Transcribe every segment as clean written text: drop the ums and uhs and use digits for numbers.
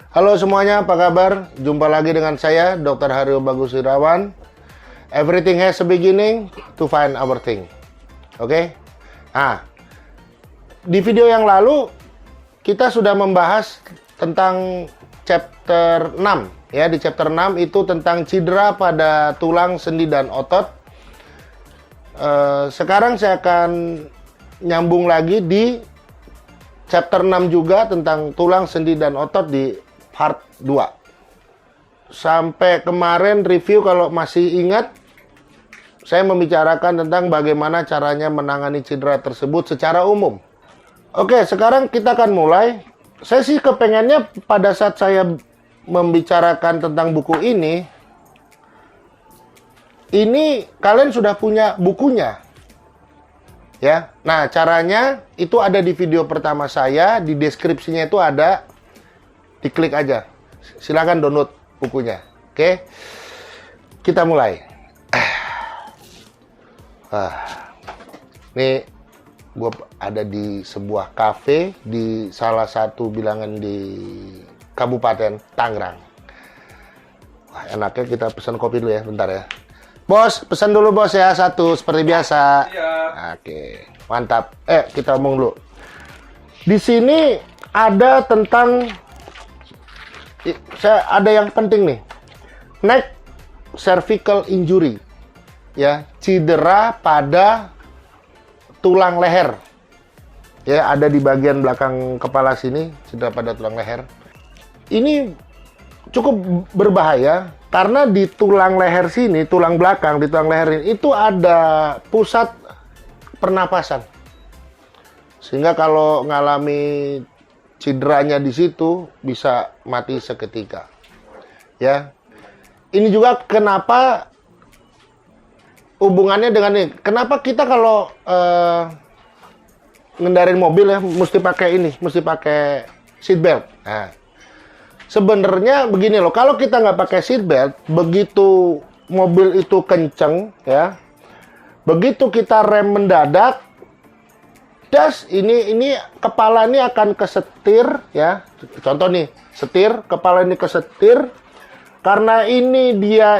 Halo semuanya, apa kabar? Jumpa lagi dengan saya, Dr. Haryo Bagus Irawan. Everything has a beginning to find our thing. Oke? Nah, di video yang lalu kita sudah membahas tentang chapter 6. Ya, di chapter 6 itu tentang cedera pada tulang, sendi, dan otot. Sekarang saya akan nyambung lagi di chapter 6 juga tentang tulang, sendi, dan otot di part 2. Sampai kemarin review, kalau masih ingat, saya membicarakan tentang bagaimana caranya menangani cedera tersebut secara umum. Oke, sekarang kita akan mulai. Saya sih kepengennya pada saat saya membicarakan tentang buku ini kalian sudah punya bukunya. Ya. Nah, caranya itu ada di video pertama saya, di deskripsinya itu ada. Diklik aja. Silakan download bukunya. Oke. Kita mulai. Ini gue ada di sebuah kafe di salah satu bilangan di Kabupaten Tangerang. Wah, enaknya kita pesan kopi dulu ya, bentar ya. Bos, pesan dulu bos ya, satu seperti biasa. Siap. Oke, mantap. Kita omong dulu. Di sini ada tentang ada yang penting nih. Neck cervical injury. Ya, cedera pada tulang leher. Ya, ada di bagian belakang kepala sini, cedera pada tulang leher. Ini cukup berbahaya karena di tulang leher sini, tulang belakang di tulang leher ini itu ada pusat pernapasan. Sehingga kalau ngalami cederanya di situ bisa mati seketika. Ya. Ini juga kenapa hubungannya dengan ini. Kenapa kita kalau ngendarin mobil ya mesti pakai ini, mesti pakai seat belt. Nah, sebenarnya begini loh, kalau kita nggak pakai seat belt, begitu mobil itu kenceng ya, begitu kita rem mendadak, ini kepala ini akan kesetir ya. Contoh nih, setir, kepala ini kesetir. Karena dia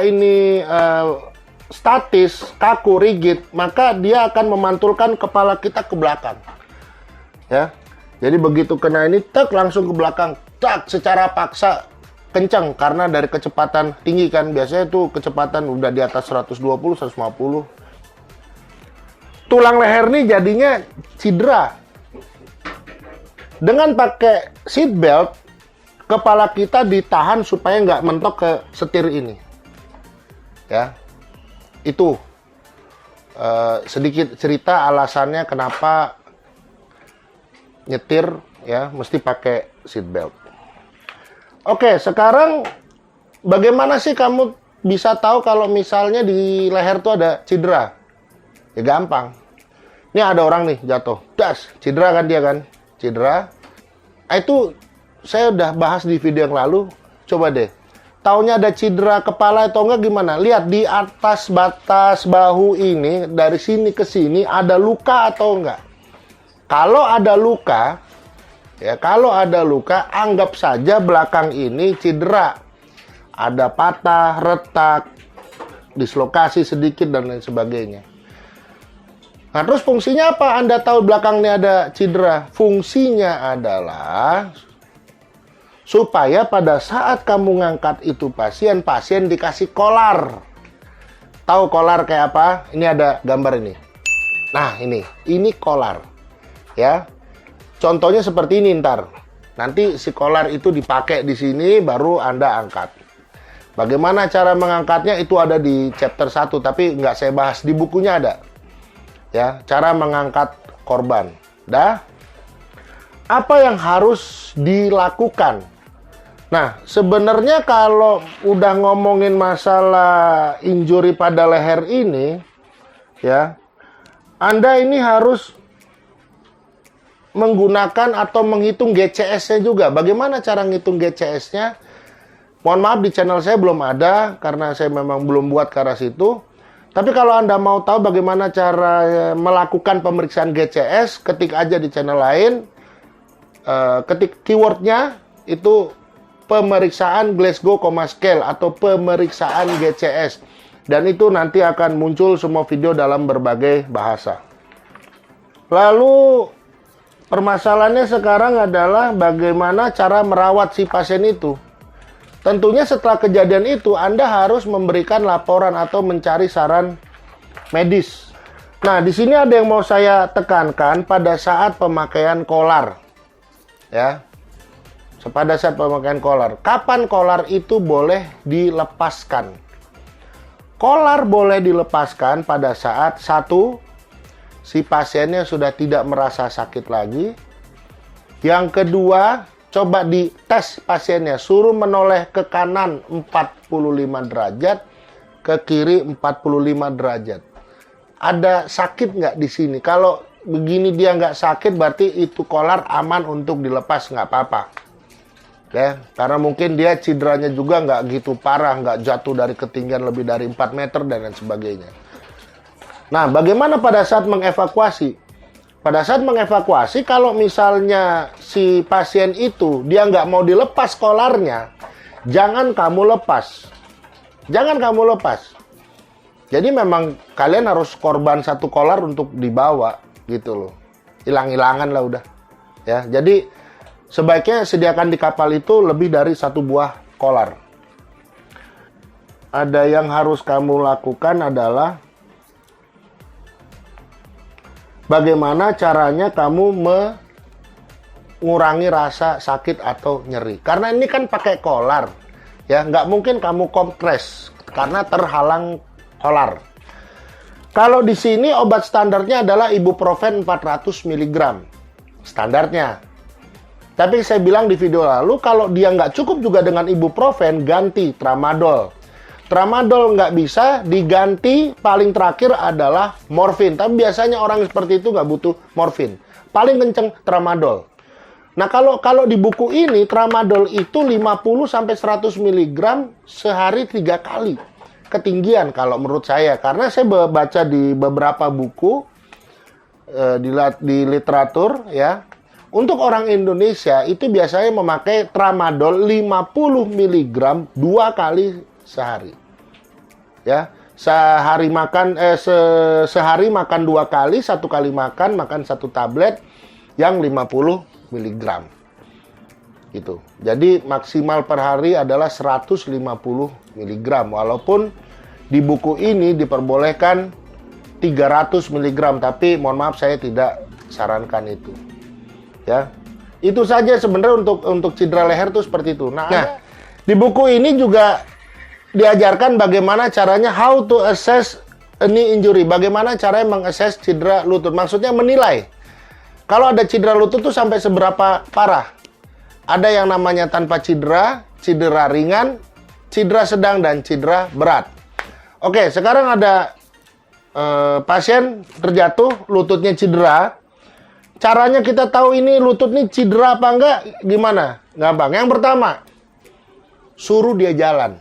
statis, kaku, rigid, maka dia akan memantulkan kepala kita ke belakang. Ya. Jadi begitu kena ini, langsung ke belakang, secara paksa kencang karena dari kecepatan tinggi kan. Biasanya itu kecepatan udah di atas 120, 150. Tulang leher nih jadinya cedera. Dengan pakai seat belt, kepala kita ditahan supaya nggak mentok ke setir ini. Ya, itu sedikit cerita alasannya kenapa nyetir ya mesti pakai seat belt. Oke, sekarang bagaimana sih kamu bisa tahu kalau misalnya di leher tuh ada cedera? Ya gampang. Ini ada orang nih jatuh, cedera kan dia kan, cedera. Itu saya udah bahas di video yang lalu. Coba deh, taunya ada cedera kepala atau enggak gimana? Lihat di atas batas bahu ini, dari sini ke sini ada luka atau enggak? Kalau ada luka, ya anggap saja belakang ini cedera. Ada patah, retak, dislokasi sedikit dan lain sebagainya. Nah, terus fungsinya apa? Anda tahu belakang ini ada cedera. Fungsinya adalah supaya pada saat kamu ngangkat itu pasien dikasih kolar. Tahu kolar kayak apa? Ini ada gambar ini. Nah, ini kolar. Ya. Contohnya seperti ini ntar. Nanti si kolar itu dipakai di sini baru Anda angkat. Bagaimana cara mengangkatnya itu ada di chapter 1 tapi nggak saya bahas, di bukunya ada. Ya, cara mengangkat korban. Apa yang harus dilakukan? Nah, sebenarnya kalau udah ngomongin masalah injury pada leher ini, ya, Anda ini harus menggunakan atau menghitung GCS-nya juga. Bagaimana cara ngitung GCS-nya? Mohon maaf, di channel saya belum ada, karena saya memang belum buat ke arah situ. Tapi kalau Anda mau tahu bagaimana cara melakukan pemeriksaan GCS, ketik aja di channel lain, ketik keywordnya itu pemeriksaan Glasgow Coma Scale atau pemeriksaan GCS. Dan itu nanti akan muncul semua video dalam berbagai bahasa. Lalu permasalahannya sekarang adalah bagaimana cara merawat si pasien itu. Tentunya setelah kejadian itu Anda harus memberikan laporan atau mencari saran medis. Nah, di sini ada yang mau saya tekankan pada saat pemakaian kolar. Ya. Pada saat pemakaian kolar. Kapan kolar itu boleh dilepaskan? Kolar boleh dilepaskan pada saat satu, si pasiennya sudah tidak merasa sakit lagi. Yang kedua, coba dites pasiennya, suruh menoleh ke kanan 45 derajat, ke kiri 45 derajat. Ada sakit nggak di sini? Kalau begini dia nggak sakit, berarti itu kolar aman untuk dilepas, nggak apa-apa. Ya, karena mungkin dia cederanya juga nggak gitu parah, nggak jatuh dari ketinggian lebih dari 4 meter dan lain sebagainya. Nah, bagaimana pada saat mengevakuasi? Pada saat mengevakuasi, kalau misalnya si pasien itu dia nggak mau dilepas kolarnya, jangan kamu lepas. Jangan kamu lepas. Jadi memang kalian harus korban satu kolar untuk dibawa gitu loh. Hilang-hilangan lah udah. Ya, jadi sebaiknya sediakan di kapal itu lebih dari satu buah kolar. Ada yang harus kamu lakukan adalah bagaimana caranya kamu mengurangi rasa sakit atau nyeri. Karena ini kan pakai kolar. Ya, nggak mungkin kamu kompres karena terhalang kolar. Kalau di sini obat standarnya adalah ibuprofen 400 mg. Standarnya. Tapi saya bilang di video lalu, kalau dia nggak cukup juga dengan ibuprofen, ganti tramadol. Tramadol nggak bisa, diganti paling terakhir adalah morfin. Tapi biasanya orang seperti itu nggak butuh morfin. Paling kenceng tramadol. Nah, kalau di buku ini, tramadol itu 50-100 mg sehari 3 kali. Ketinggian kalau menurut saya. Karena saya baca di beberapa buku, di literatur, ya. Untuk orang Indonesia itu biasanya memakai tramadol 50 mg 2 kali sehari. Ya, sehari makan sehari makan 2 kali, 1 kali makan 1 tablet yang 50 mg. Gitu. Jadi maksimal per hari adalah 150 mg walaupun di buku ini diperbolehkan 300 mg, tapi mohon maaf saya tidak sarankan itu. Ya, itu saja sebenarnya untuk cedera leher tuh seperti itu. Nah, di buku ini juga diajarkan bagaimana caranya how to assess a knee injury. Bagaimana caranya mengakses cedera lutut. Maksudnya menilai kalau ada cedera lutut tuh sampai seberapa parah. Ada yang namanya tanpa cedera, cedera ringan, cedera sedang, dan cedera berat. Oke, sekarang ada pasien terjatuh, lututnya cedera. Caranya kita tahu ini lutut nih cedera apa enggak, gimana? Gampang. Yang pertama, suruh dia jalan.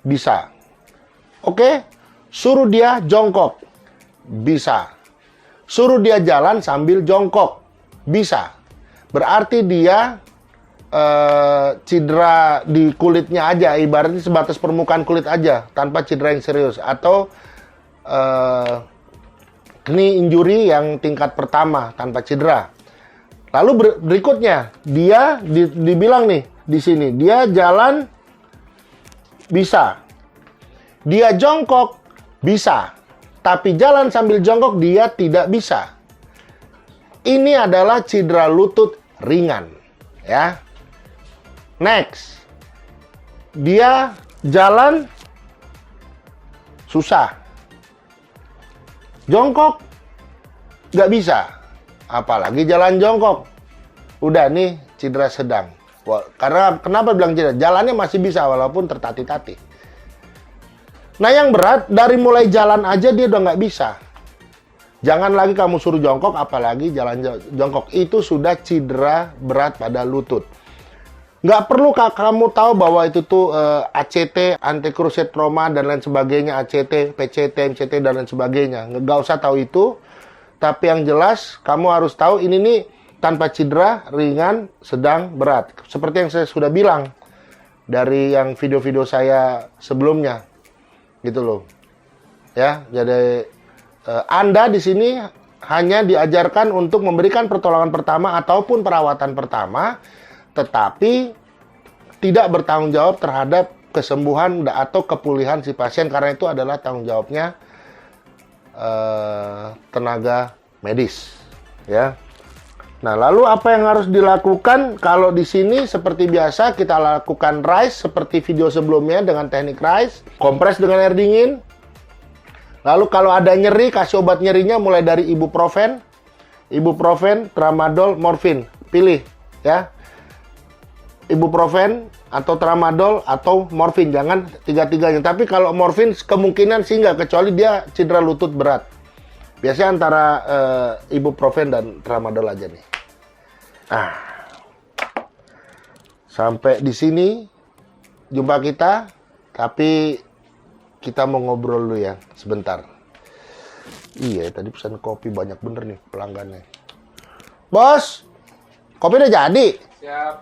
Bisa. Oke? Suruh dia jongkok. Bisa. Suruh dia jalan sambil jongkok. Bisa. Berarti dia cedera di kulitnya aja, ibaratnya sebatas permukaan kulit aja, tanpa cedera yang serius. Atau knee injury yang tingkat pertama tanpa cedera. Lalu berikutnya, dia dibilang nih di sini, dia jalan bisa, dia jongkok bisa, tapi jalan sambil jongkok dia tidak bisa. Ini adalah cedera lutut ringan, ya. Next, dia jalan susah, jongkok nggak bisa, apalagi jalan jongkok. Udah nih cedera sedang. Karena kenapa bilang cedera? Jalannya masih bisa walaupun tertatih-tatih. Nah, yang berat dari mulai jalan aja dia udah nggak bisa. Jangan lagi kamu suruh jongkok, apalagi jalan jongkok. Itu sudah cedera berat pada lutut. Nggak perlu kamu tahu bahwa itu tuh ACT, anti-cruciate trauma, dan lain sebagainya. ACT, PCT, MCT, dan lain sebagainya. Nggak usah tahu itu. Tapi yang jelas, kamu harus tahu ini nih tanpa cedera, ringan, sedang, berat. Seperti yang saya sudah bilang dari yang video-video saya sebelumnya, gitu loh. Ya, jadi Anda di sini hanya diajarkan untuk memberikan pertolongan pertama ataupun perawatan pertama, tetapi tidak bertanggung jawab terhadap kesembuhan atau kepulihan si pasien, karena itu adalah tanggung jawabnya tenaga medis, ya. Nah, lalu apa yang harus dilakukan? Kalau di sini seperti biasa kita lakukan rise seperti video sebelumnya dengan teknik rise, kompres dengan air dingin. Lalu kalau ada nyeri, kasih obat nyerinya mulai dari ibuprofen, tramadol, morfin. Pilih ya. Ibuprofen atau tramadol atau morfin, jangan tiga-tiganya. Tapi kalau morfin kemungkinan sih nggak, kecuali dia cedera lutut berat. Biasanya antara ibuprofen dan tramadol aja nih. Nah, sampai di sini jumpa kita, tapi kita mau ngobrol dulu ya sebentar. Iya, tadi pesan kopi banyak bener nih pelanggannya. Bos, kopi udah jadi? Siap.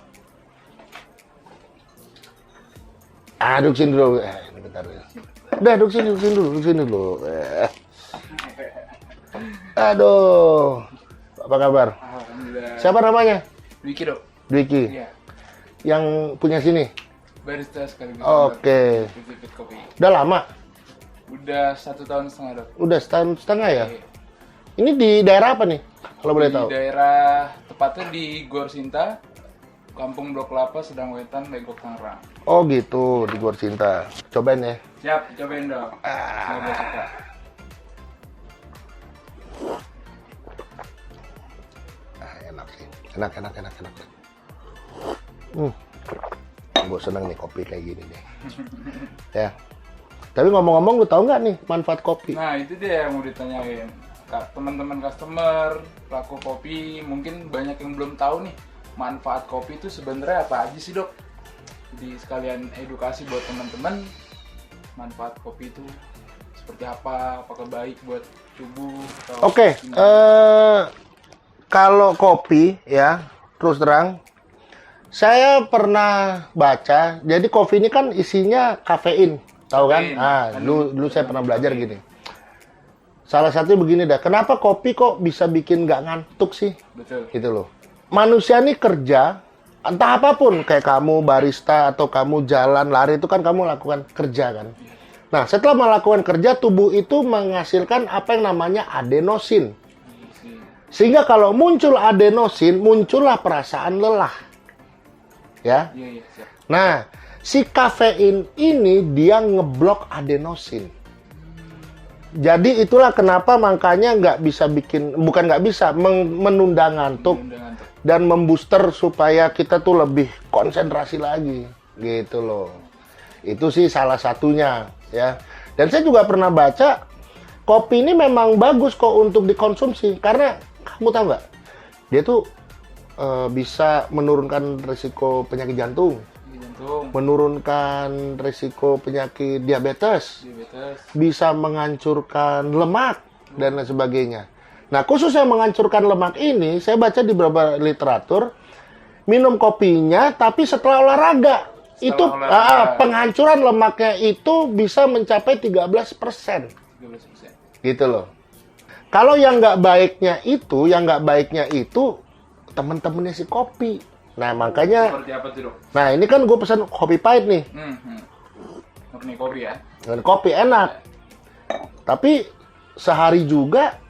Duduk sini dulu. Ini bentar ya. Udah, duduk sini dulu. Aduh. Apa kabar? Alhamdulillah. Siapa namanya? Dwiki, Dok. Dwiki. Iya. Yang punya sini? Barista sekaligus. Oke. Pipit kopi. Udah lama? Udah 1 tahun setengah, Dok. Udah setahun setengah ya? Iya. Ini di daerah apa nih? Kalau boleh tahu. Di daerah, tepatnya di Gor Sinta, Kampung Blok Kelapa, Sedang Wetan, Legok, Tangerang. Oh gitu, di Gor Cinta. Cobain ya. Siap, cobain, Dok. Semoga suka. Enak sih. Enak. Gue seneng nih kopi kayak gini nih. Ya. Tapi ngomong-ngomong, lu tahu nggak nih manfaat kopi? Nah, itu dia yang mau ditanyain. Teman-teman customer, pelaku kopi, mungkin banyak yang belum tahu nih manfaat kopi itu sebenarnya apa aja sih, Dok? Jadi sekalian edukasi buat teman-teman, manfaat kopi itu seperti apa? Apakah baik buat tubuh? Oke, kalau kopi ya, terus terang, saya pernah baca, jadi kopi ini kan isinya kafein, tahu kan? Dulu saya pernah belajar gini. Salah satunya begini dah, kenapa kopi kok bisa bikin nggak ngantuk sih? Betul. Gitu loh. Manusia ini kerja, entah apapun, kayak kamu barista atau kamu jalan, lari, itu kan kamu lakukan kerja kan? Nah, setelah melakukan kerja, tubuh itu menghasilkan apa yang namanya adenosin. Sehingga kalau muncul adenosin, muncullah perasaan lelah. Ya. Iya, siap. Nah, si kafein ini dia ngeblok adenosin. Jadi itulah kenapa makanya nggak bisa bukan nggak bisa, menunda ngantuk dan membooster supaya kita tuh lebih konsentrasi lagi, gitu loh. Itu sih salah satunya, ya. Dan saya juga pernah baca, kopi ini memang bagus kok untuk dikonsumsi, karena kamu tahu nggak, dia tuh bisa menurunkan risiko penyakit jantung, menurunkan risiko penyakit diabetes, bisa menghancurkan lemak, dan lain sebagainya. Nah, khusus yang menghancurkan lemak ini, saya baca di beberapa literatur, minum kopinya, tapi setelah olahraga. Penghancuran lemaknya itu bisa mencapai 13%. Gitu loh. Kalau yang nggak baiknya itu, teman-temannya si kopi. Nah, makanya... Seperti apa tuh, Dok? Nah, ini kan gue pesan kopi pahit nih. Murni kopi ya? Dan kopi enak. Tapi sehari juga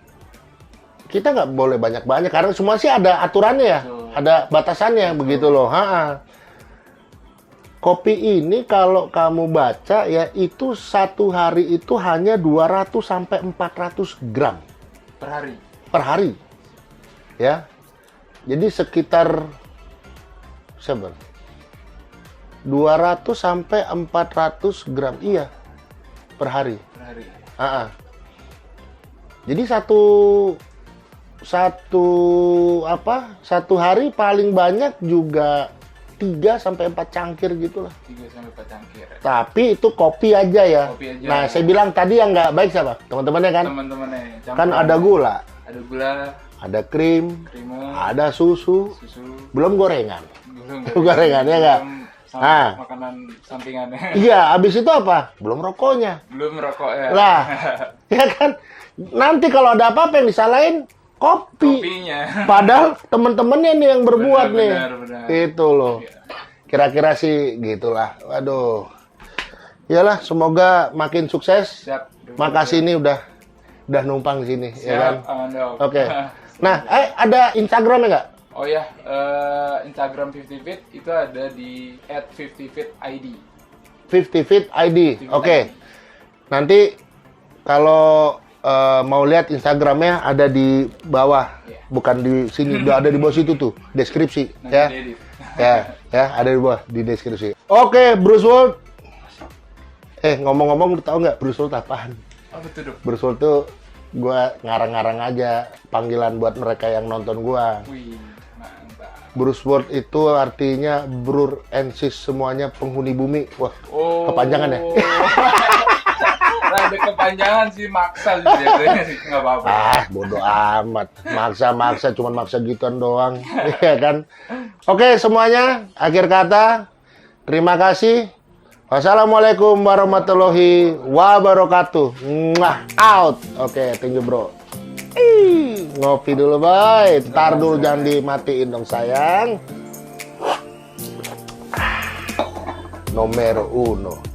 kita nggak boleh banyak-banyak. Karena semua sih ada aturannya ya. Ada batasannya, begitu loh. Kopi ini kalau kamu baca ya, itu satu hari itu hanya 200 sampai 400 gram. Per hari? Per hari. Ya. Jadi sekitar 200 sampai 400 gram, iya, per hari. Per hari. Jadi satu hari paling banyak juga 3 sampai 4 cangkir gitulah. 3 sampai 4 cangkir. Tapi itu kopi aja ya. Kopi aja. Nah, saya bilang tadi yang nggak baik siapa? Teman-temannya kan? Teman-temannya. Kan ada gula. Ada gula, ada krim, krimer, ada susu, susu, belum gorengan. belum Gorengan ya nggak? Ah. makanan sampingannya. Iya, habis itu apa? Belum rokoknya. Belum rokok ya. Lah, ya kan? Nanti kalau ada apa-apa yang disalahin, kopi. Kopinya. Padahal temen-temennya nih yang berbuat nih. Benar. Itu loh. Kira-kira sih gitulah. Waduh. Iyalah, semoga makin sukses. Siap. Makasih ini udah numpang di sini, ya kan? Dok. Oke. Nah, ada Instagramnya nggak? Oh ya, Instagram 50fit itu ada di @50fitid. 50fit ID. Oke. Nanti kalau mau lihat Instagramnya ada di bawah, bukan di sini, udah ada di bawah situ tuh, deskripsi. Nanti Ya. diedit. Ya, ada di bawah di deskripsi. Oke, Bruce Wold. Ngomong-ngomong, lu tahu nggak Bruce Wold apaan? Oh betul dok. Bruce Wold tuh gua ngarang-ngarang aja panggilan buat mereka yang nonton gua. Wih, mantap. Bruce Wold itu artinya Brur and Sis, semuanya penghuni bumi. Wah, kepanjangan ya? Ada kepanjangan sih, maksa sih biasanya sih, nggak apa-apa. Bodoh amat. Maksa, cuman maksa gituan doang. Iya kan? Oke, semuanya, akhir kata, terima kasih. Wassalamualaikum warahmatullahi wabarakatuh. Mwah, out. Oke, thank you bro. Ngopi dulu, boy. Ntar dulu, jangan dimatiin dong, sayang. Nomor 1.